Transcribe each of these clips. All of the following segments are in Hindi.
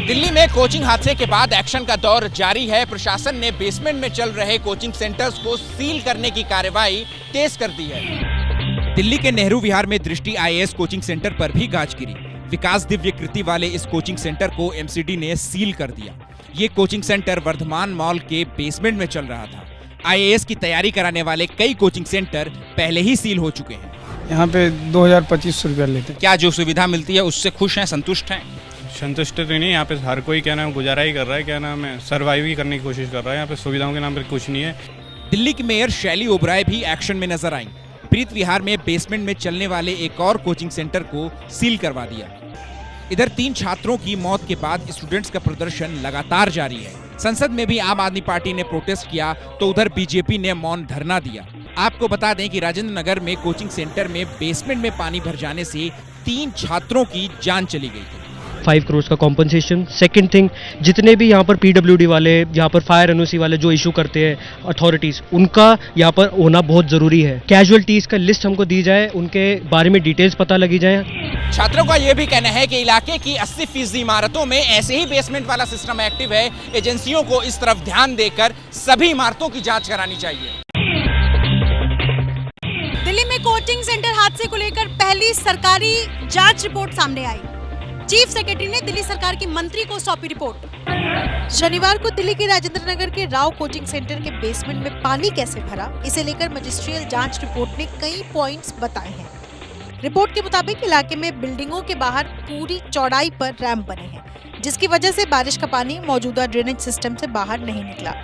दिल्ली में कोचिंग हादसे के बाद एक्शन का दौर जारी है। प्रशासन ने बेसमेंट में चल रहे कोचिंग सेंटर्स को सील करने की कार्रवाई तेज कर दी है। दिल्ली के नेहरू विहार में दृष्टि IAS कोचिंग सेंटर पर भी गाज गिरी। विकास दिव्य कृति वाले इस कोचिंग सेंटर को MCD ने सील कर दिया। ये कोचिंग सेंटर वर्धमान मॉल के बेसमेंट में चल रहा था। IAS की तैयारी कराने वाले कई कोचिंग सेंटर पहले ही सील हो चुके हैं। यहाँ पे 2000-2500 रुपया लेते हैं। क्या जो सुविधा मिलती है उससे खुश हैं, संतुष्ट हैं? संतुष्ट तो नहीं, यहाँ पे हर कोई क्या नाम गुजारा ही कर रहा है, क्या नाम है सर्वाइव ही करने की कोशिश कर रहा है। यहाँ पे सुविधाओं के नाम पे कुछ नहीं है। दिल्ली की मेयर शैली ओबराय भी एक्शन में नजर आई। प्रीत विहार में बेसमेंट में चलने वाले एक और कोचिंग सेंटर को सील करवा दिया। इधर 3 छात्रों की मौत के बाद स्टूडेंट्स का प्रदर्शन लगातार जारी है। संसद में भी आम आदमी पार्टी ने प्रोटेस्ट किया तो उधर बीजेपी ने मौन धरना दिया। आपको बता दें कि राजेंद्र नगर में कोचिंग सेंटर में बेसमेंट में पानी भर जाने से 3 छात्रों की जान चली गई थी। 5 करोड़ का कॉम्पनसेशन। सेकंड थिंग, जितने भी यहाँ पर PWD वाले, यहाँ पर फायर NOC वाले जो इशू करते हैं अथॉरिटीज, उनका यहाँ पर होना बहुत जरूरी है। कैजुअलिटीज का लिस्ट हमको दी जाए, उनके बारे में डिटेल्स पता लगी जाए। छात्रों का यह भी कहना है कि इलाके की 80% इमारतों में ऐसे ही बेसमेंट वाला सिस्टम एक्टिव है। एजेंसियों को इस तरफ ध्यान देकर सभी इमारतों की जांच करानी चाहिए। दिल्ली में कोचिंग सेंटर हादसे को लेकर पहली सरकारी जांच रिपोर्ट सामने आई। चीफ सेक्रेटरी ने दिल्ली सरकार की मंत्री को सौंपी रिपोर्ट। शनिवार को दिल्ली के राजेंद्र नगर के राव कोचिंग सेंटर के बेसमेंट में पानी कैसे भरा, इसे लेकर मजिस्ट्रियल जांच रिपोर्ट ने कई पॉइंट्स बताए हैं। रिपोर्ट के मुताबिक इलाके में बिल्डिंगों के बाहर पूरी चौड़ाई पर रैंप बने हैं, जिसकी वजह से बारिश का पानी मौजूदा ड्रेनेज सिस्टम से बाहर नहीं निकला।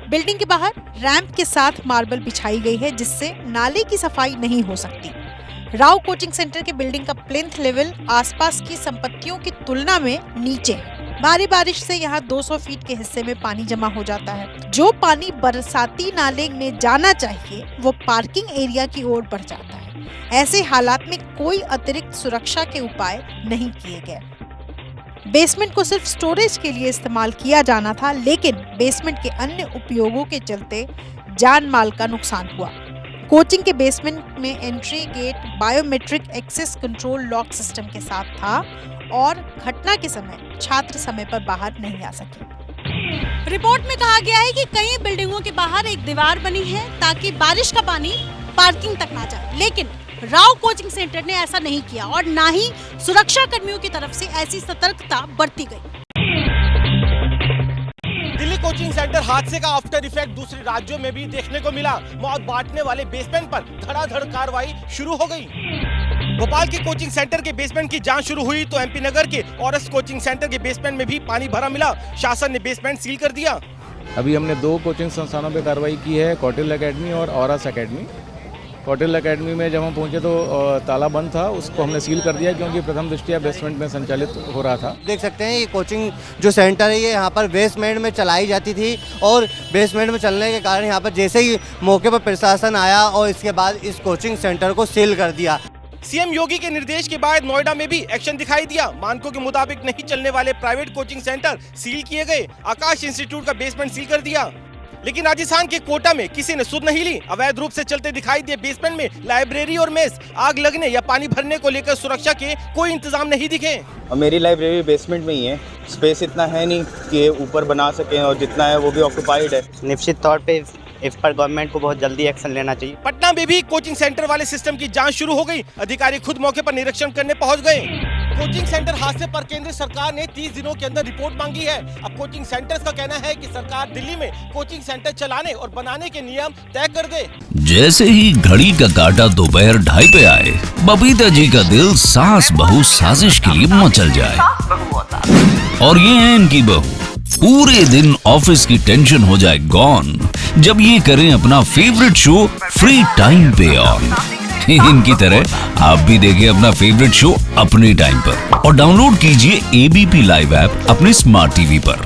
बिल्डिंग के बाहर रैंप के साथ मार्बल बिछाई गई है, जिससे नाले की सफाई नहीं हो सकती। राव कोचिंग सेंटर के बिल्डिंग का प्लिंथ लेवल आसपास की संपत्तियों की तुलना में नीचे है। भारी बारिश से यहाँ 200 फीट के हिस्से में पानी जमा हो जाता है। जो पानी बरसाती नाले में जाना चाहिए वो पार्किंग एरिया की ओर बढ़ जाता है। ऐसे हालात में कोई अतिरिक्त सुरक्षा के उपाय नहीं किए गए। बेसमेंट को सिर्फ स्टोरेज के लिए इस्तेमाल किया जाना था, लेकिन बेसमेंट के अन्य उपयोगों के चलते जान माल का नुकसान हुआ। कोचिंग के बेसमेंट में entry gate biometric access control lock system के साथ था और घटना के समय छात्र समय पर बाहर नहीं आ सके। रिपोर्ट में कहा गया है कि कई बिल्डिंगों के बाहर एक दीवार बनी है ताकि बारिश का पानी पार्किंग तक ना जाए, लेकिन राव कोचिंग सेंटर ने ऐसा नहीं किया और ना ही सुरक्षा कर्मियों की तरफ से ऐसी सतर्कता बरती गई। दिल्ली कोचिंग सेंटर हादसे का आफ्टर इफेक्ट दूसरे राज्यों में भी देखने को मिला। मौत बांटने वाले बेसमेंट पर धड़ाधड़ कार्रवाई शुरू हो गई। भोपाल के कोचिंग सेंटर के बेसमेंट की जांच शुरू हुई तो MP नगर के औरस कोचिंग सेंटर के बेसमेंट में भी पानी भरा मिला। शासन ने बेसमेंट सील कर दिया। अभी हमने 2 कोचिंग संस्थानों पर कार्रवाई की है, कौटिल्य एकेडमी और औरस एकेडमी। कौटिल्य एकेडमी में जब हम पहुंचे तो ताला बंद था, उसको हमने सील कर दिया क्योंकि प्रथम दृष्टया बेसमेंट में संचालित हो रहा था। देख सकते हैं ये कोचिंग जो सेंटर है ये यहाँ पर बेसमेंट में चलाई जाती थी और बेसमेंट में चलने के कारण यहाँ पर जैसे ही मौके पर प्रशासन आया और इसके बाद इस कोचिंग सेंटर को सील कर दिया। CM योगी के निर्देश के बाद नोएडा में भी एक्शन दिखाई दिया। मानकों के मुताबिक नहीं चलने वाले प्राइवेट कोचिंग सेंटर सील किए गए। आकाश इंस्टीट्यूट का बेसमेंट सील कर दिया, लेकिन राजस्थान के कोटा में किसी ने सुध नहीं ली। अवैध रूप से चलते दिखाई दिए बेसमेंट में लाइब्रेरी और मेस। आग लगने या पानी भरने को लेकर सुरक्षा के कोई इंतजाम नहीं दिखे। और मेरी लाइब्रेरी बेसमेंट में ही है, स्पेस इतना है नहीं कि ऊपर बना सके और जितना है वो भी ऑक्युपाइड है। निश्चित तौर पे इस पर गवर्नमेंट को बहुत जल्दी एक्शन लेना चाहिए। पटना में भी कोचिंग सेंटर वाले सिस्टम की जांच शुरू हो गई। अधिकारी खुद मौके पर निरीक्षण करने पहुंच गए। कोचिंग सेंटर हादसे पर केंद्र सरकार ने 30 दिनों के अंदर रिपोर्ट मांगी है। अब कोचिंग सेंटर्स का कहना है कि सरकार दिल्ली में कोचिंग सेंटर चलाने और बनाने के नियम तय कर दे। जैसे ही घड़ी का काटा दोपहर 2:30 पे आए, बबीता जी का दिल सास बहू साजिश के लिए मचल जाए। और ये है इनकी बहू, पूरे दिन ऑफिस की टेंशन हो जाए गॉन जब ये करें अपना फेवरेट शो फ्री टाइम पे ऑन। इनकी तरह आप भी देखें अपना फेवरेट शो अपने टाइम पर और डाउनलोड कीजिए ABP लाइव ऐप अपने स्मार्ट टीवी पर।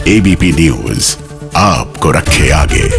ABP न्यूज आपको रखे आगे।